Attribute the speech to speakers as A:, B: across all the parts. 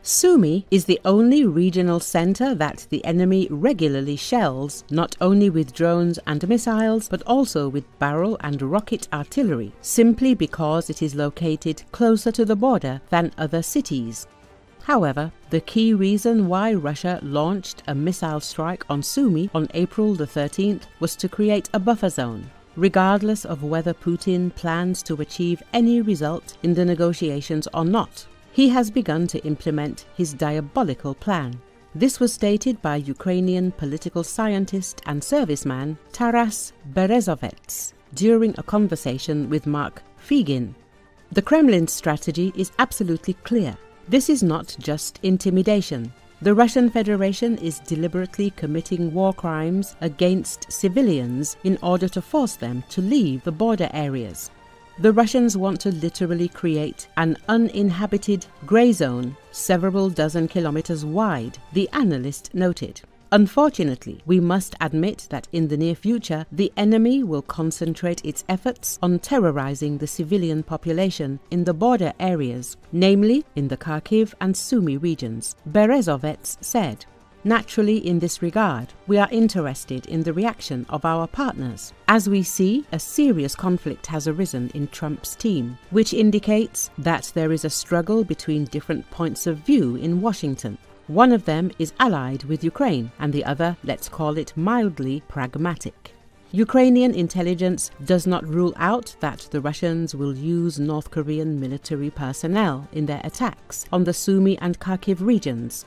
A: Sumy is the only regional center that the enemy regularly shells, not only with drones and missiles, but also with barrel and rocket artillery, simply because it is located closer to the border than other cities. However, the key reason why Russia launched a missile strike on Sumy on April the 13th was to create a buffer zone, regardless of whether Putin plans to achieve any result in the negotiations or not. He has begun to implement his diabolical plan. This was stated by Ukrainian political scientist and serviceman Taras Berezovets during a conversation with Mark Figin. The Kremlin's strategy is absolutely clear. This is not just intimidation. The Russian Federation is deliberately committing war crimes against civilians in order to force them to leave the border areas. The Russians want to literally create an uninhabited grey zone several dozen kilometers wide, the analyst noted. Unfortunately, we must admit that in the near future, the enemy will concentrate its efforts on terrorizing the civilian population in the border areas, namely in the Kharkiv and Sumy regions, Berezovets said. Naturally, in this regard, we are interested in the reaction of our partners, as we see a serious conflict has arisen in Trump's team, which indicates that there is a struggle between different points of view in Washington. One of them is allied with Ukraine, and the other, let's call it mildly, pragmatic. Ukrainian intelligence does not rule out that the Russians will use North Korean military personnel in their attacks on the Sumy and Kharkiv regions.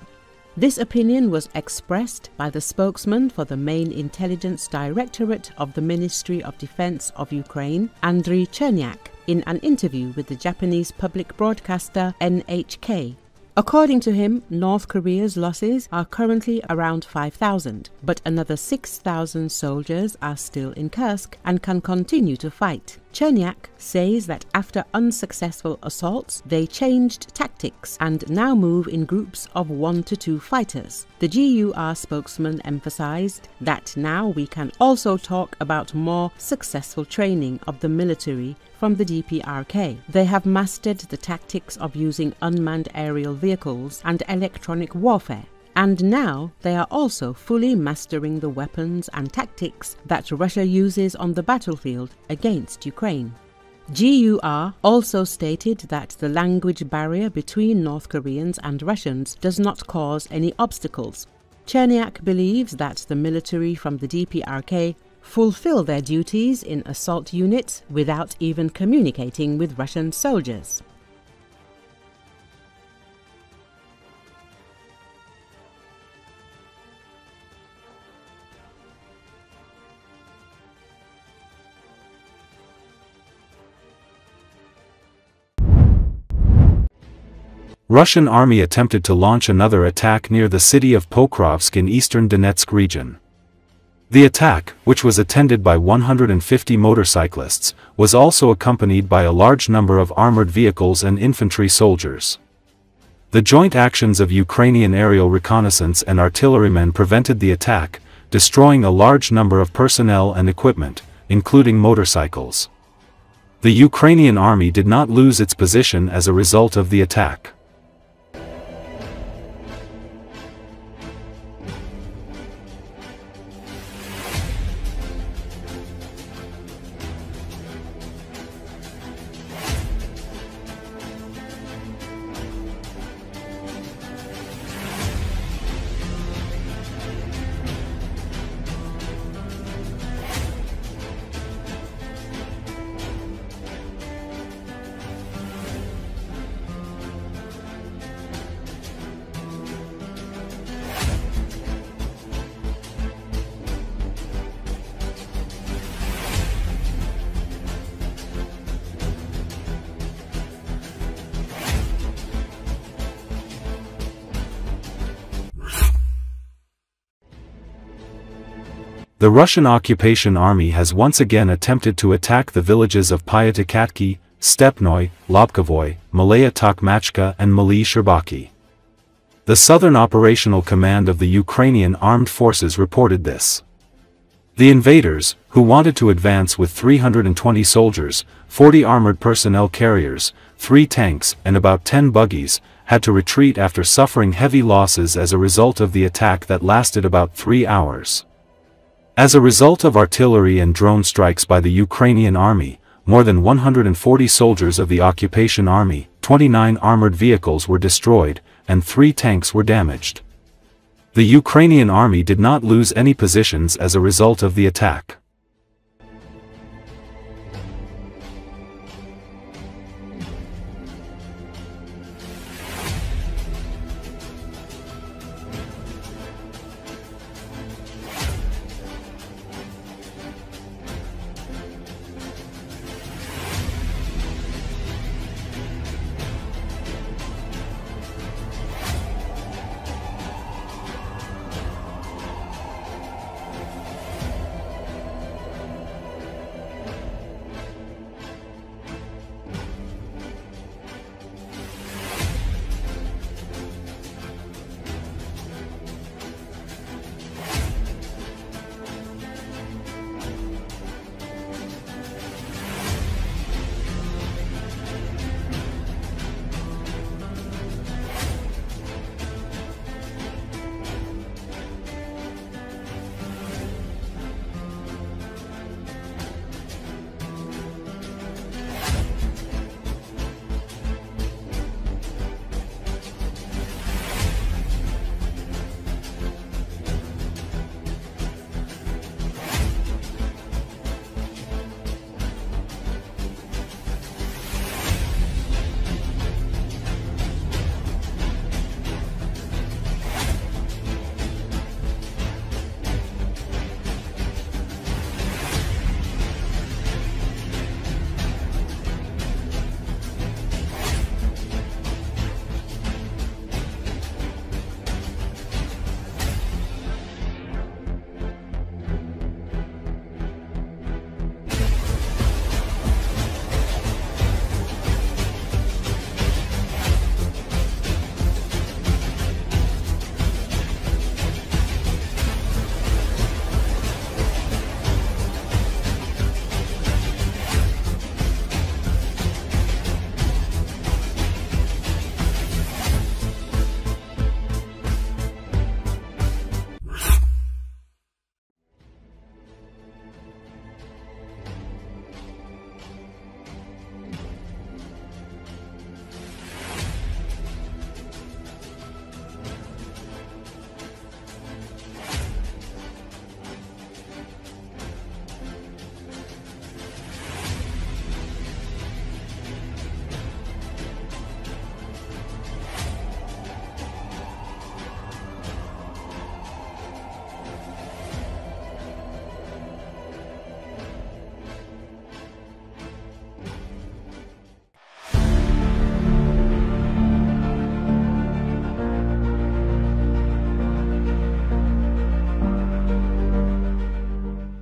A: This opinion was expressed by the spokesman for the main intelligence directorate of the Ministry of Defense of Ukraine, Andriy Chernyak, in an interview with the Japanese public broadcaster NHK. According to him, North Korea's losses are currently around 5,000, but another 6,000 soldiers are still in Kursk and can continue to fight. Chernyak says that after unsuccessful assaults, they changed tactics and now move in groups of 1 to 2 fighters. The GUR spokesman emphasized that now we can also talk about more successful training of the military from the DPRK. They have mastered the tactics of using unmanned aerial vehicles and electronic warfare. And now they are also fully mastering the weapons and tactics that Russia uses on the battlefield against Ukraine. GUR also stated that the language barrier between North Koreans and Russians does not cause any obstacles. Chernyak believes that the military from the DPRK fulfill their duties in assault units without even communicating with Russian soldiers.
B: Russian army attempted to launch another attack near the city of Pokrovsk in eastern Donetsk region. The attack, which was attended by 150 motorcyclists, was also accompanied by a large number of armored vehicles and infantry soldiers. The joint actions of Ukrainian aerial reconnaissance and artillerymen prevented the attack, destroying a large number of personnel and equipment, including motorcycles. The Ukrainian army did not lose its position as a result of the attack. The Russian occupation army has once again attempted to attack the villages of Pyatikatki, Stepnoy, Lobkovoy, Malaya Tokmachka and Mali Sherbaki. The Southern Operational Command of the Ukrainian Armed Forces reported this. The invaders, who wanted to advance with 320 soldiers, 40 armored personnel carriers, 3 tanks and about 10 buggies, had to retreat after suffering heavy losses as a result of the attack that lasted about 3 hours. As a result of artillery and drone strikes by the Ukrainian army, more than 140 soldiers of the occupation army, 29 armored vehicles were destroyed, and 3 tanks were damaged. The Ukrainian army did not lose any positions as a result of the attack.